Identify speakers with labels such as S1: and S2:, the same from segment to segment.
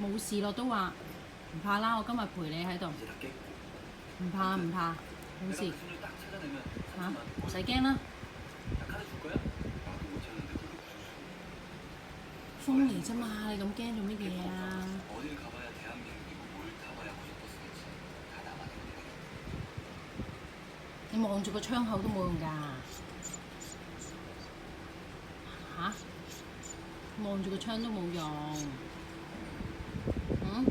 S1: 冇事咯，都話唔怕啦，我今日陪你喺度，
S2: 이제 다 깼고
S1: 唔怕唔怕，冇
S2: 내가
S1: 事
S2: 그 손을 딱 찾아내면
S1: 嚇，
S2: 3천만
S1: 唔使驚啦，
S2: 나 카드 줄 거야? 나도 못 찾는데 그게 무슨 소리야
S1: 風嚟啫嘛，你咁驚做乜嘢啊？
S2: 어딜 가봐야 대한민국이고 뭘 타봐야 고속버스겠지 다 나만의 운명이야
S1: 你望住個窗口都冇用㗎，嚇？望住個窗都冇用，嗯？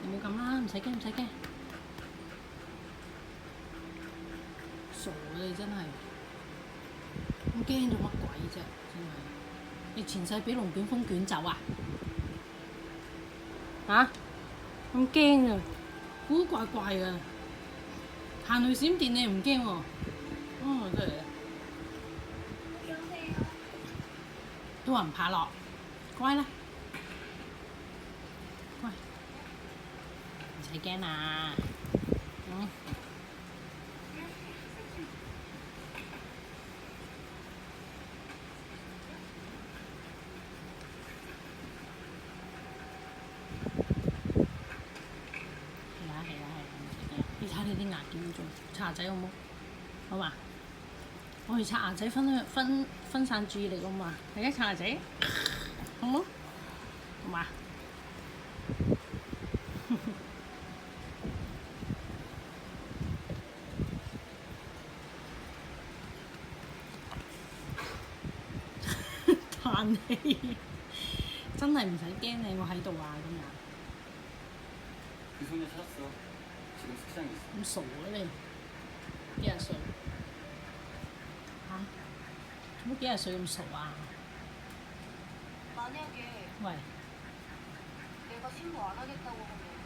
S1: 你冇咁啦，唔使驚唔使驚，傻嘅你真係，咁驚做乜鬼啫？真係，你前世俾龍捲風捲走啊？嚇？咁驚啊！古怪怪啊！行雷閃電你唔驚喎？哦，真係。都話唔怕落，乖啦，乖，唔使驚啦，嗯。係啦係啦係啦，唔使驚。你睇你啲牙點做？刷牙仔好冇？好嘛？我哋刷牙仔分散注意力好嘛？大家刷牙仔，好冇？好嘛？嘆氣，真係唔使驚你，我喺度啊今日。
S2: 그 소녀 찾았어 지금 숙장에 있어
S1: 咁傻嘅你？幾廿歲？嚇？做乜幾廿歲咁傻啊？
S3: 만약에
S1: 喂，
S3: 내가 신고 안 하겠다고 하면